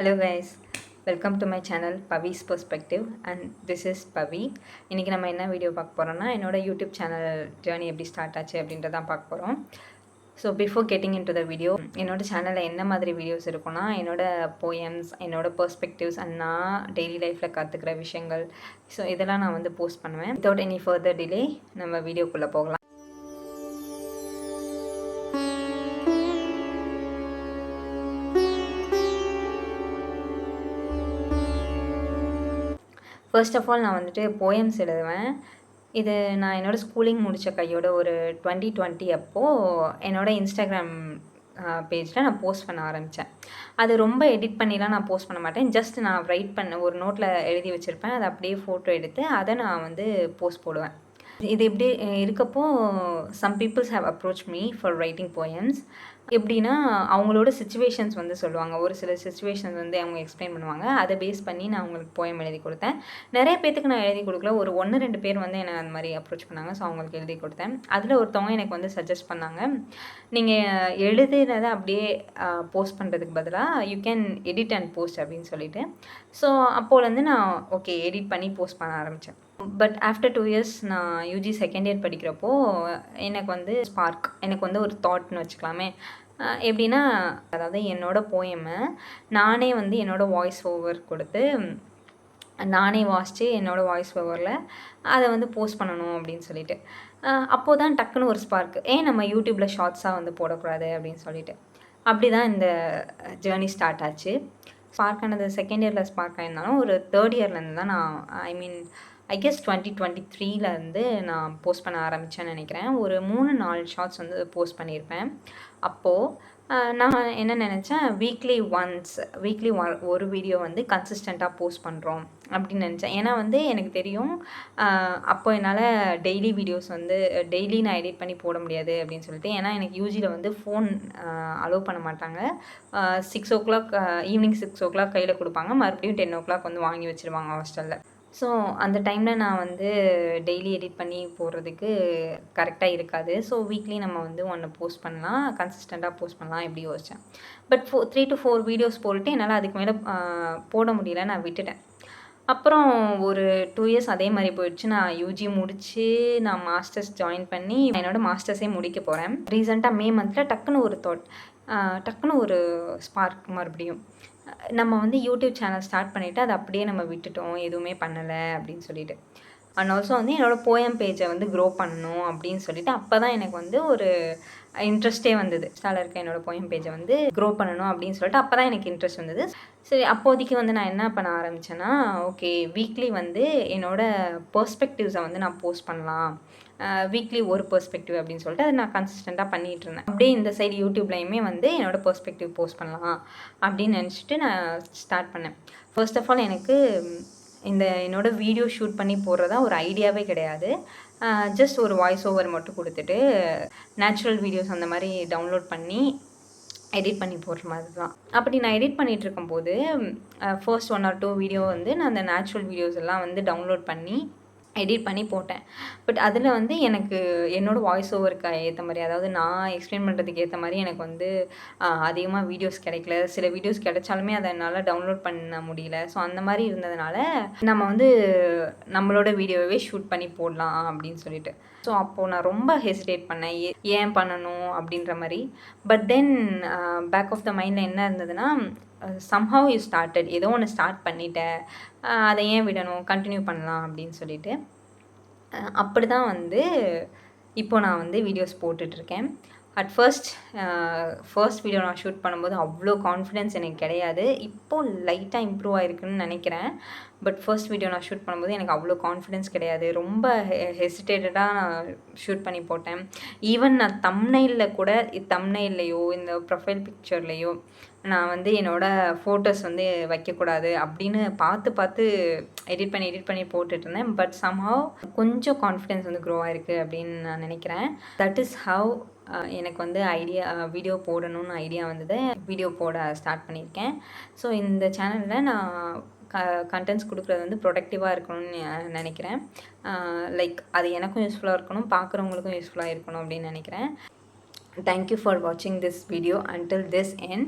Hello guys, welcome to my channel Pavi's Perspective and this is Pavi. இன்றைக்கி நம்ம என்ன video பார்க்க போகிறோம்னா என்னோட யூடியூப் சேனல் ஜேர்னி எப்படி ஸ்டார்ட் ஆச்சு அப்படின்றதான் பார்க்க போகிறோம். So before getting in to the video, என்னோட சேனலில் என்ன மாதிரி வீடியோஸ் இருக்குன்னா என்னோட போயம்ஸ், என்னோட பெர்ஸ்பெக்டிவ்ஸ் அண்ட் நான் டெய்லி லைஃப்பில் கற்றுக்கிற விஷயங்கள், ஸோ இதெல்லாம் நான் வந்து போஸ்ட் பண்ணுவேன். வித்தவுட் எனி ஃபர்தர் டிலே நம்ம வீடியோக்குள்ளே போகலாம். ஃபர்ஸ்ட் ஆஃப் ஆல் நான் வந்துட்டு போயம்ஸ் எழுதுவேன். இது நான் என்னோடய ஸ்கூலிங் முடித்த கையோட ஒரு 2020 அப்போது என்னோடய இன்ஸ்டாகிராம் பேஜில் நான் போஸ்ட் பண்ண ஆரம்பித்தேன். அது ரொம்ப எடிட் பண்ணிலாம் நான் போஸ்ட் பண்ண மாட்டேன். ஜஸ்ட் நான் ரைட் பண்ண ஒரு நோட்டில் எழுதி வச்சுருப்பேன். அதை அப்படியே ஃபோட்டோ எடுத்து அதை நான் வந்து போஸ்ட் போடுவேன். இது எப்படி இருக்கப்போ some peoples have approach me for writing poems. எப்படின்னா அவங்களோட சுச்சுவேஷன்ஸ் வந்து சொல்லுவாங்க. ஒரு சில சுச்சுவேஷன்ஸ் வந்து அவங்க எக்ஸ்பிளைன் பண்ணுவாங்க. அதை பேஸ் பண்ணி நான் அவங்களுக்கு போயம் எழுதி கொடுத்தேன். நிறைய பேத்துக்கு நான் எழுதி கொடுக்கல. ஒரு 1-2 பேர் வந்து என்னை அந்த மாதிரி அப்ரோச் பண்ணாங்க. ஸோ அவங்களுக்கு எழுதி கொடுத்தேன். அதில் ஒருத்தவங்க எனக்கு வந்து சஜஸ்ட் பண்ணாங்க, நீங்கள் எழுதுனதை அப்படியே போஸ்ட் பண்ணுறதுக்கு பதிலாக you can edit and post அப்படின்னு சொல்லிட்டு. ஸோ அப்போலேருந்து நான் ஓகே எடிட் பண்ணி போஸ்ட் பண்ண ஆரம்பித்தேன். பட் ஆஃப்டர் 2 இயர்ஸ் நான் யூஜி செகண்ட் இயர் படிக்கிறப்போ எனக்கு வந்து ஸ்பார்க், எனக்கு வந்து ஒரு தாட்னு வச்சுக்கலாமே. எப்படின்னா, அதாவது என்னோடய போயமை நானே வந்து என்னோடய வாய்ஸ் ஓவர் கொடுத்து நானே வாசித்து என்னோடய வாய்ஸ் ஓவரில் அதை வந்து போஸ்ட் பண்ணணும் அப்படின்னு சொல்லிட்டு. அப்போது தான் டக்குன்னு ஒரு ஸ்பார்க், ஏன் நம்ம யூடியூப்பில் ஷார்ட்ஸாக வந்து போடக்கூடாது அப்படின்னு சொல்லிட்டு. அப்படி தான் இந்த ஜேர்னி ஸ்டார்ட் ஆச்சு. ஸ்பார்க் ஆனது செகண்ட் இயரில் ஸ்பார்க் ஆகிருந்தாலும் ஒரு தேர்ட் இயர்லேருந்து தான் நான் ஐ கெஸ் 2023லேருந்து நான் போஸ்ட் பண்ண ஆரம்பித்தேன்னு நினைக்கிறேன். ஒரு 3-4 ஷார்ட்ஸ் வந்து போஸ்ட் பண்ணியிருப்பேன். அப்போது நான் என்ன நினச்சேன், வீக்லி ஒரு வீடியோ வந்து கன்சிஸ்டண்ட்டாக போஸ்ட் பண்ணுறோம் அப்படின்னு நினச்சேன். ஏன்னா வந்து எனக்கு தெரியும் அப்போ என்னால் டெய்லி வீடியோஸ் வந்து டெய்லி நான் எடிட் பண்ணி போட முடியாது அப்படின்னு சொல்லிட்டு. ஏன்னா எனக்கு யூஜியில் வந்து ஃபோன் அலோவ் பண்ண மாட்டாங்க. 6 o'clock ஈவினிங் 6 o'clock கையில் கொடுப்பாங்க. மறுபடியும் 10 o'clock வந்து வாங்கி வச்சுருவாங்க ஹாஸ்டலில். ஸோ அந்த டைமில் நான் வந்து டெய்லி எடிட் பண்ணி போடுறதுக்கு கரெக்டாக இருக்காது. ஸோ வீக்லி நம்ம வந்து ஒன்று போஸ்ட் பண்ணலாம், கன்சிஸ்டண்ட்டாக போஸ்ட் பண்ணலாம் இப்படி யோசித்தேன். பட் 3 to 4 வீடியோஸ் போட்டுட்டு என்னால் அதுக்கு மேலே போட முடியல, நான் விட்டுட்டேன். அப்புறம் ஒரு 2 இயர்ஸ் அதே மாதிரி போயிடுச்சு. நான் யூஜி முடித்து நான் மாஸ்டர்ஸ் ஜாயின் பண்ணி என்னோடய மாஸ்டர்ஸே முடிக்க போகிறேன். ரீசெண்டாக மே மந்தில் டக்குன்னு ஒரு தாட், டக்குன்னு ஒரு ஸ்பார்க் மறுபடியும். நம்ம வந்து யூடியூப் சேனல் ஸ்டார்ட் பண்ணிவிட்டு அதை அப்படியே நம்ம விட்டுட்டோம், எதுவுமே பண்ணலை அப்படின்னு சொல்லிட்டு. அண்ட் ஆல்சோ வந்து என்னோடய போயம் பேஜை வந்து க்ரோ பண்ணணும் அப்படின்னு சொல்லிட்டு அப்போ தான் எனக்கு வந்து ஒரு இன்ட்ரெஸ்ட்டே வந்தது. ஸ்டாலில் இருக்க என்னோடய போயம் பேஜை வந்து க்ரோ பண்ணணும் அப்படின்னு சொல்லிட்டு அப்போ தான் எனக்கு இன்ட்ரெஸ்ட் வந்தது. சரி, அப்போதைக்கு வந்து நான் என்ன பண்ண ஆரம்பித்தேன்னா, ஓகே வீக்லி வந்து என்னோடய பெர்ஸ்பெக்டிவ்ஸை வந்து நான் போஸ்ட் பண்ணலாம். வீக்லி ஒரு பெர்ஸ்பெக்டிவ் அப்படின்னு சொல்லிட்டு அதை நான் கன்சிஸ்டண்ட்டாக பண்ணிகிட்டு இருந்தேன். அப்படியே இந்த சைடு யூடியூப்லையுமே வந்து என்னோடய பெர்ஸ்பெக்டிவ் போஸ்ட் பண்ணலாம் அப்படின்னு நினச்சிட்டு நான் ஸ்டார்ட் பண்ணேன். ஃபர்ஸ்ட் ஆஃப் ஆல் எனக்கு என்னோடய வீடியோ ஷூட் பண்ணி போடுறதா ஒரு ஐடியாவே கிடையாது. ஜஸ்ட் ஒரு வாய்ஸ் ஓவர் மட்டும் கொடுத்துட்டு நேச்சுரல் வீடியோஸ் அந்த மாதிரி டவுன்லோட் பண்ணி எடிட் பண்ணி போடுற மாதிரி தான். அப்படி நான் எடிட் பண்ணிகிட்டு இருக்கும்போது ஃபர்ஸ்ட் 1 or 2 வீடியோ வந்து நான் அந்த நேச்சுரல் வீடியோஸ் எல்லாம் வந்து டவுன்லோட் பண்ணி எடிட் பண்ணி போட்டேன். பட் அதில் வந்து எனக்கு என்னோடய வாய்ஸ் ஓவருக்கு ஏற்ற மாதிரி, அதாவது நான் எக்ஸ்பிளைன் பண்ணுறதுக்கு ஏற்ற மாதிரி எனக்கு வந்து அதிகமாக வீடியோஸ் கிடைக்கல. சில வீடியோஸ் கிடைச்சாலுமே அதை என்னால் டவுன்லோட் பண்ண முடியல. ஸோ அந்த மாதிரி இருந்ததுனால நம்ம வந்து நம்மளோட வீடியோவே ஷூட் பண்ணி போடலாம் அப்படின்னு சொல்லிட்டு. ஸோ அப்போது நான் ரொம்ப ஹெசிடேட் பண்ணேன், ஏன் பண்ணணும் அப்படின்ற மாதிரி. But then back of the மைண்டில் என்ன இருந்ததுன்னா, சம்ஹவ் யூ ஸ்டார்டட், ஏதோ ஒன்று ஸ்டார்ட் பண்ணிட்டேன், அதை ஏன் விடணும், கண்டினியூ பண்ணலாம் அப்படின்னு சொல்லிட்டு. அப்படி தான் வந்து இப்போது நான் வந்து வீடியோஸ் போட்டுட்ருக்கேன். அட் ஃபர்ஸ்ட் வீடியோ நான் ஷூட் பண்ணும்போது அவ்வளோ கான்ஃபிடென்ஸ் எனக்கு கிடையாது. இப்போது லைட்டாக இம்ப்ரூவ் ஆகிருக்குன்னு நினைக்கிறேன். பட் ஃபர்ஸ்ட் வீடியோ நான் ஷூட் பண்ணும்போது எனக்கு அவ்வளோ கான்ஃபிடென்ஸ் கிடையாது. ரொம்ப ஹெசிடேட்டடாக நான் ஷூட் பண்ணி போட்டேன். ஈவன் நான் தம்ப்நெயில்லையோ இந்த ப்ரொஃபைல் பிக்சர்லேயோ நான் வந்து என்னோடய ஃபோட்டோஸ் வந்து வைக்கக்கூடாது அப்படின்னு பார்த்து எடிட் பண்ணி போட்டுட்ருந்தேன். பட் சம்ஹவ் கொஞ்சம் கான்ஃபிடென்ஸ் வந்து க்ரோ ஆகிருக்கு அப்படின்னு நான் நினைக்கிறேன். தட் இஸ் ஹவ் எனக்கு வந்து வீடியோ போடணும்னு ஐடியா வந்தது. வீடியோ போட ஸ்டார்ட் பண்ணியிருக்கேன். ஸோ இந்த சேனலில் நான் கண்டென்ட்ஸ் கொடுக்குறது வந்து ப்ரொடக்டிவாக இருக்கணும்னு நினைக்கிறேன். லைக் அது எனக்கும் யூஸ்ஃபுல்லாக இருக்கணும், பார்க்குறவங்களுக்கும் யூஸ்ஃபுல்லாக இருக்கணும் அப்படின்னு நினைக்கிறேன். Thank you for watching this video until this end.